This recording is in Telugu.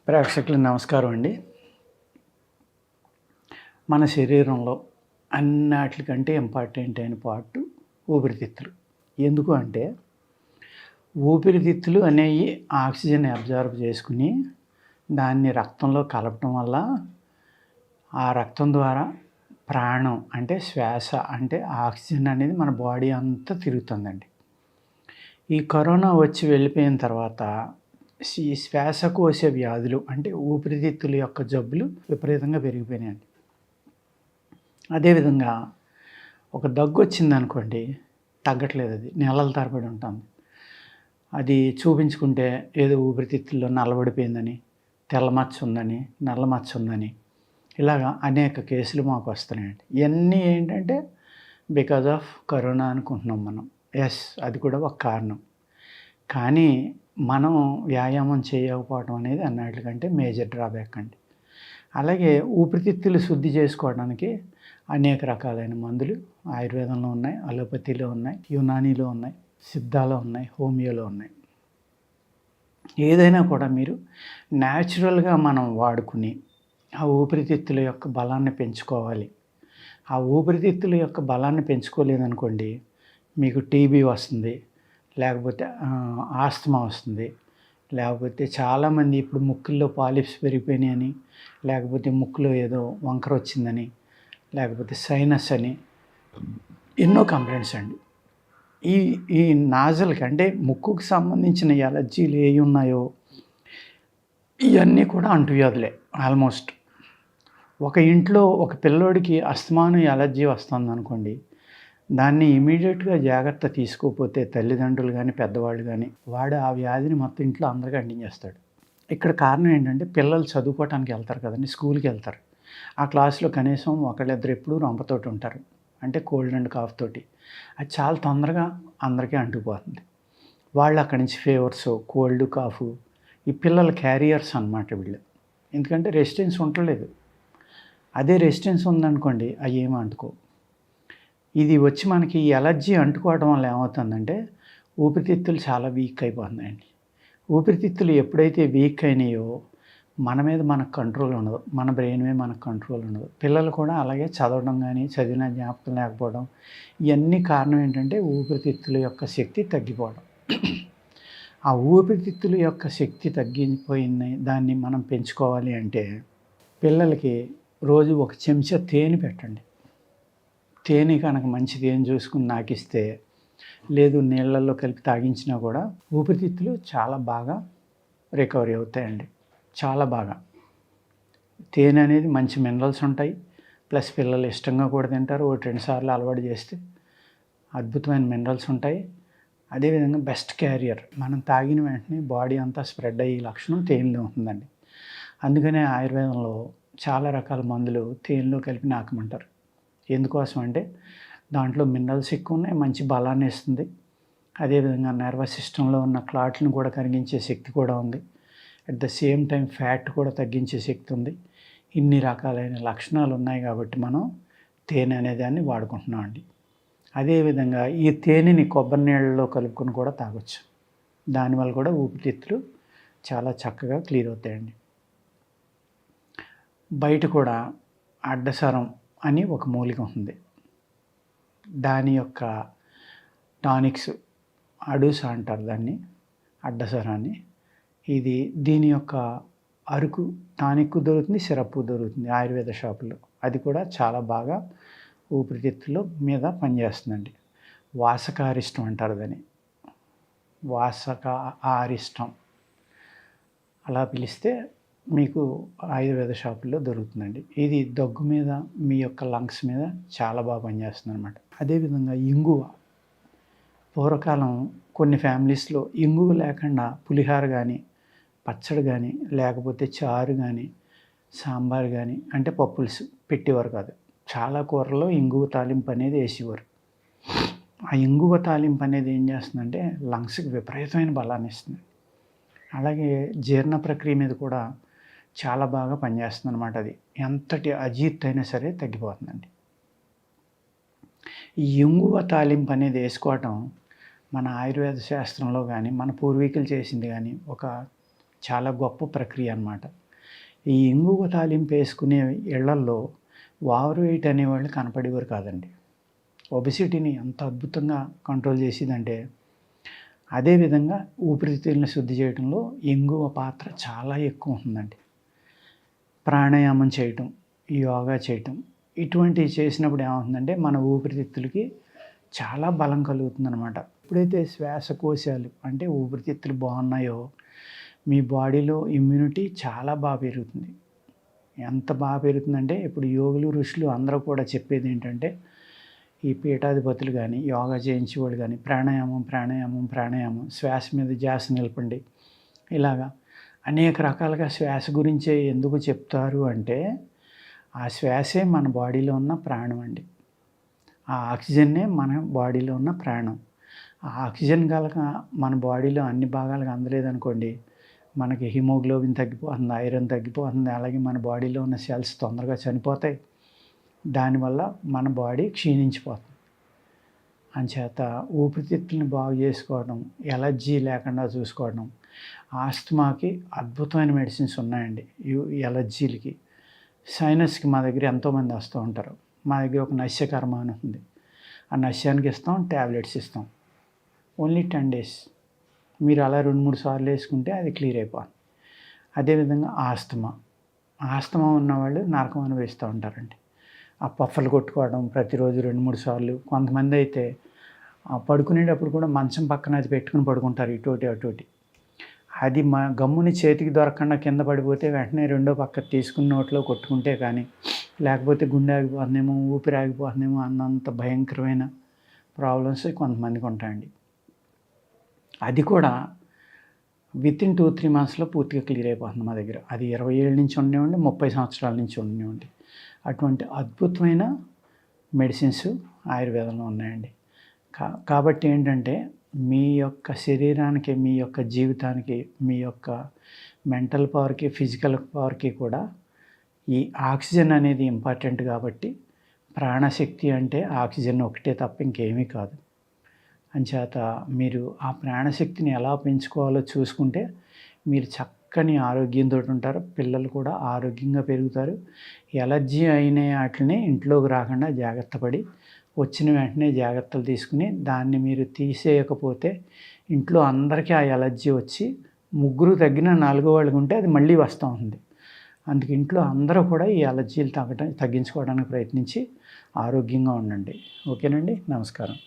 ప్రేక్షకులకు నమస్కారం అండి. మన శరీరంలో అన్నిటికంటే ఇంపార్టెంట్ అయిన పార్ట్ ఊపిరితిత్తులు. ఎందుకు అంటే ఊపిరితిత్తులు అనేవి ఆక్సిజన్ అబ్జర్వ్ చేసుకుని దాన్ని రక్తంలో కలపటం వల్ల ఆ రక్తం ద్వారా ప్రాణం అంటే శ్వాస అంటే ఆక్సిజన్ అనేది మన బాడీ అంతా తిరుగుతుందండి. ఈ కరోనా వచ్చి వెళ్ళిపోయిన తర్వాత ఈ శ్వాసకోశ వ్యాధులు అంటే ఊపిరితిత్తుల యొక్క జబ్బులు విపరీతంగా పెరిగిపోయినాయండి. అదేవిధంగా ఒక దగ్గు వచ్చిందనుకోండి, తగ్గట్లేదు, అది నెలల తరబడి ఉంటుంది. అది చూపించుకుంటే ఏదో ఊపిరితిత్తుల్లో నల్లబడిపోయిందని, తెల్లమచ్చ ఉందని, నల్లమచ్చ ఉందని, ఇలాగా అనేక కేసులు మాకు వస్తున్నాయండి. ఇవన్నీ ఏంటంటే బికాజ్ ఆఫ్ కరోనా అనుకుంటున్నాం మనం. ఎస్, అది కూడా ఒక కారణం. కానీ మనం వ్యాయామం చేయకపోవడం అనేది అన్నిటికంటే మేజర్ డ్రాబ్యాక్ అండి. అలాగే ఊపిరితిత్తులు శుద్ధి చేసుకోవడానికి అనేక రకాలైన మందులు ఆయుర్వేదంలో ఉన్నాయి, అలోపతిలో ఉన్నాయి, యునానీలో ఉన్నాయి, సిద్ధాలో ఉన్నాయి, హోమియోలో ఉన్నాయి. ఏదైనా కూడా మీరు న్యాచురల్గా మనం వాడుకుని ఆ ఊపిరితిత్తుల యొక్క బలాన్ని పెంచుకోవాలి. ఆ ఊపిరితిత్తుల యొక్క బలాన్ని పెంచుకోలేదనుకోండి, మీకు టీబీ వస్తుంది, లేకపోతే ఆస్తమా వస్తుంది, లేకపోతే చాలామంది ఇప్పుడు ముక్కుల్లో పాలిప్స్ పెరిగిపోయినాయని, లేకపోతే ముక్కులో ఏదో వంకర వచ్చిందని, లేకపోతే సైనస్ అని ఎన్నో కంప్లైంట్స్ అండి. ఈ ఈ నాజల్కి అంటే ముక్కుకు సంబంధించిన ఎలర్జీలు ఏవి ఉన్నాయో ఇవన్నీ కూడా అంటువ్యాధులే. ఆల్మోస్ట్ ఒక ఇంట్లో ఒక పిల్లోడికి అస్తమాను ఎలర్జీ వస్తుంది అనుకోండి, దాన్ని ఇమీడియట్గా జాగ్రత్త తీసుకోకపోతే తల్లిదండ్రులు కానీ పెద్దవాళ్ళు కానీ వాడు ఆ వ్యాధిని మొత్తం ఇంట్లో అందరికీ అంటించేస్తాడు. ఇక్కడ కారణం ఏంటంటే పిల్లలు చదువుకోవటానికి వెళ్తారు కదండి, స్కూల్కి వెళ్తారు. ఆ క్లాస్లో కనీసం ఒకళ్ళిద్దరు ఎప్పుడూ రొంపతోటి ఉంటారు, అంటే కోల్డ్ అండ్ కాఫ్ తోటి. అది చాలా తొందరగా అందరికీ అంటుకుపోతుంది. వాళ్ళు అక్కడి నుంచి ఫీవర్స్, కోల్డ్, కాఫ్, ఈ పిల్లల క్యారియర్స్ అన్నమాట వీళ్ళు. ఎందుకంటే రెసిస్టెన్స్ ఉండలేదు. అదే రెసిస్టెన్స్ ఉందనుకోండి, అవి ఏమి అంటుకో. ఇది వచ్చి మనకి ఈ ఎలర్జీ అంటుకోవడం వల్ల ఏమవుతుందంటే ఊపిరితిత్తులు చాలా వీక్ అయిపోతున్నాయండి. ఊపిరితిత్తులు ఎప్పుడైతే వీక్ అయినాయో మన మీద మనకు కంట్రోల్ ఉండదు, మన బ్రెయిన్ మీద మనకు కంట్రోల్ ఉండదు. పిల్లలు కూడా అలాగే చదవడం కానీ, చదివిన జ్ఞాపకం లేకపోవడం, ఇవన్నీ కారణం ఏంటంటే ఊపిరితిత్తుల యొక్క శక్తి తగ్గిపోవడం. ఆ ఊపిరితిత్తుల యొక్క శక్తి తగ్గిపోయింది, దాన్ని మనం పెంచుకోవాలి అంటే పిల్లలకి రోజు ఒక చెంచా తేనె పెట్టండి. తేనె కనుక మంచి తేనె చూసుకుని నాకిస్తే, లేదు నీళ్ళల్లో కలిపి తాగించినా కూడా ఊపిరితిత్తులు చాలా బాగా రికవరీ అవుతాయండి, చాలా బాగా. తేనె అనేది మంచి మినరల్స్ ఉంటాయి, ప్లస్ పిల్లలు ఇష్టంగా కూడా తింటారు. 1-2 సార్లు అలవాటు చేస్తే అద్భుతమైన మినరల్స్ ఉంటాయి. అదేవిధంగా బెస్ట్ క్యారియర్, మనం తాగిన వెంటనే బాడీ అంతా స్ప్రెడ్ అయ్యే లక్షణం తేనెలో ఉంటుందండి. అందుకనే ఆయుర్వేదంలో చాలా రకాల మందులు తేనెలో కలిపి నాకమంటారు. ఎందుకోసం అంటే దాంట్లో మినరల్స్ ఎక్కువ ఉన్నాయి, మంచి బలాన్ని ఇస్తుంది. అదేవిధంగా నర్వస్ సిస్టంలో ఉన్న క్లాట్లను కూడా కరిగించే శక్తి కూడా ఉంది. At the same time fat కూడా తగ్గించే శక్తి ఉంది. ఇన్ని రకాలైన లక్షణాలు ఉన్నాయి కాబట్టి మనం తేనె అనేదాన్ని వాడుకుంటున్నాం అండి. అదేవిధంగా ఈ తేనెని కొబ్బరి నీళ్ళలో కలుపుకొని కూడా తాగొచ్చు. దానివల్ల కూడా ఊపిరితిత్తులు చాలా చక్కగా క్లియర్ అవుతాయండి. బయట కూడా అడ్డసరం అని ఒక మూలిక ఉంది, దాని యొక్క టానిక్స్, అడూస అంటారు దాన్ని, అడ్డసరాన్ని. దీని యొక్క అరుకు టానిక్ దొరుకుతుంది, సిరప్ దొరుకుతుంది ఆయుర్వేద షాపులో. అది కూడా చాలా బాగా ఊపిరితిత్తుల మీద పనిచేస్తుందండి. వాసకారిష్టం అంటారు దాన్ని, వాసకారిష్టం అలా పిలిస్తే మీకు ఆయుర్వేద షాపుల్లో దొరుకుతుందండి. ఇది దగ్గు మీద, మీ యొక్క లంగ్స్ మీద చాలా బాగా పనిచేస్తుంది అనమాట. అదేవిధంగా ఇంగువ, పూర్వకాలం కొన్ని ఫ్యామిలీస్లో ఇంగువ లేకుండా పులిహార కానీ, పచ్చడి కానీ, లేకపోతే చారు కానీ, సాంబార్ కానీ, అంటే పప్పులుసు పెట్టేవారు కాదు. చాలా కూరల్లో ఇంగువ తాలింపు అనేది వేసేవారు. ఆ ఇంగువ తాలింపు అనేది ఏం చేస్తుందంటే లంగ్స్కి విపరీతమైన బలాన్ని ఇస్తుంది. అలాగే జీర్ణ ప్రక్రియ మీద కూడా చాలా బాగా పనిచేస్తుంది అనమాట. అది ఎంతటి అజీర్తి అయినా సరే తగ్గిపోతుందండి. ఈ ఇంగువ తాలింపు అనేది వేసుకోవటం మన ఆయుర్వేద శాస్త్రంలో కానీ, మన పూర్వీకులు చేసింది కానీ ఒక చాలా గొప్ప ప్రక్రియ అన్నమాట. ఈ ఇంగువ తాలింపు వేసుకునే ఇళ్లల్లో ఓవర్ వెయిట్ అనేవాళ్ళు కనపడేవారు కాదండి. ఒబెసిటీని ఎంత అద్భుతంగా కంట్రోల్ చేసేదంటే, అదేవిధంగా ఊపిరితిత్తులను శుద్ధి చేయడంలో ఇంగువ పాత్ర చాలా ఎక్కువ ఉంటుందండి. ప్రాణాయామం చేయటం, యోగా చేయటం ఇటువంటివి చేసినప్పుడు ఏమవుతుందంటే మన ఊపిరితిత్తులకి చాలా బలం కలుగుతుందనమాట. ఎప్పుడైతే శ్వాసకోశాలు అంటే ఊపిరితిత్తులు బాగున్నాయో మీ బాడీలో ఇమ్యూనిటీ చాలా బాగా పెరుగుతుంది. ఎంత బాగా పెరుగుతుందంటే ఇప్పుడు యోగులు, ఋషులు అందరూ కూడా చెప్పేది ఏంటంటే ఈ పీఠాధిపతులు కానీ, యోగా చేయించేవాళ్ళు కానీ ప్రాణాయామం శ్వాస మీద ధ్యాస నిలపండి. ఇలాగా అనేక రకాలుగా శ్వాస గురించే ఎందుకు చెప్తారు అంటే ఆ శ్వాసే మన బాడీలో ఉన్న ప్రాణం అండి. ఆ ఆక్సిజన్నే మన బాడీలో ఉన్న ప్రాణం. ఆ ఆక్సిజన్ కనుక మన బాడీలో అన్ని భాగాలకు అందలేదనుకోండి, మనకి హిమోగ్లోబిన్ తగ్గిపోతుంది, ఐరన్ తగ్గిపోతుంది, అలాగే మన బాడీలో ఉన్న సెల్స్ తొందరగా చనిపోతాయి. దానివల్ల మన బాడీ క్షీణించిపోతుంది. అంచేత ఊపిరితిత్తుల్ని బాగు చేసుకోవడం, ఎలర్జీ లేకుండా చూసుకోవడం, ఆస్తమాకి అద్భుతమైన మెడిసిన్స్ ఉన్నాయండి. ఎలర్జీలకి, సైనస్కి మా దగ్గర ఎంతోమంది వస్తూ ఉంటారు. మా దగ్గర ఒక నశ్యకర్మ అని ఉంది. ఆ నశ్యానికి ఇస్తాం, ట్యాబ్లెట్స్ ఇస్తాం. Only 10 days. మీరు అలా 2-3 సార్లు వేసుకుంటే అది క్లియర్ అయిపోతుంది. అదేవిధంగా ఆస్తమా ఉన్నవాళ్ళు నరకం అనుభవిస్తూ ఉంటారండి. ఆ పఫ్ఫలు కొట్టుకోవడం ప్రతిరోజు 2-3 సార్లు. కొంతమంది అయితే పడుకునేటప్పుడు కూడా మంచం పక్కన అది పెట్టుకుని పడుకుంటారు, ఇటోటి అటోటి. అది గమ్ముని చేతికి దొరకకుండా కింద పడిపోతే వెంటనే రెండో పక్క తీసుకుని నోట్లో కొట్టుకుంటే కానీ, లేకపోతే గుండె ఆగిపోతుందేమో, ఊపిరి ఆగిపోతుందేమో అన్నంత భయంకరమైన ప్రాబ్లమ్స్ కొంతమందికి ఉంటాయండి. అది కూడా వితిన్ 2-3 monthsలో పూర్తిగా క్లియర్ అయిపోతుంది మా దగ్గర. అది 20 ఏళ్ళ నుంచి ఉండేవండి, 30 సంవత్సరాల నుంచి ఉండేవండి. అటువంటి అద్భుతమైన మెడిసిన్స్ ఆయుర్వేదంలో ఉన్నాయండి. కాబట్టి ఏంటంటే మీ యొక్క శరీరానికి, మీ యొక్క జీవితానికి, మీ యొక్క మెంటల్ పవర్కి, ఫిజికల్ పవర్కి కూడా ఈ ఆక్సిజన్ అనేది ఇంపార్టెంట్. కాబట్టి ప్రాణశక్తి అంటే ఆక్సిజన్ ఒకటే తప్ప ఇంకేమీ కాదు. అంచేత మీరు ఆ ప్రాణశక్తిని ఎలా పెంచుకోవాలో చూసుకుంటే మీరు చక్కని ఆరోగ్యంతో ఉంటారు. పిల్లలు కూడా ఆరోగ్యంగా పెరుగుతారు. ఎలర్జీ అయిన వాటిని ఇంట్లోకి రాకుండా జాగ్రత్త పడి, వచ్చిన వెంటనే జాగ్రత్తలు తీసుకుని దాన్ని మీరు తీసేయకపోతే ఇంట్లో అందరికీ ఆ ఎలర్జీ వచ్చి 3 తగ్గిన 4వ వాళ్ళకి ఉంటే అది మళ్ళీ వస్తూ ఉంది. అందుకే ఇంట్లో అందరూ కూడా ఈ ఎలర్జీలు తగ్గించుకోవడానికి ప్రయత్నించి ఆరోగ్యంగా ఉండండి. ఓకేనండి, నమస్కారం.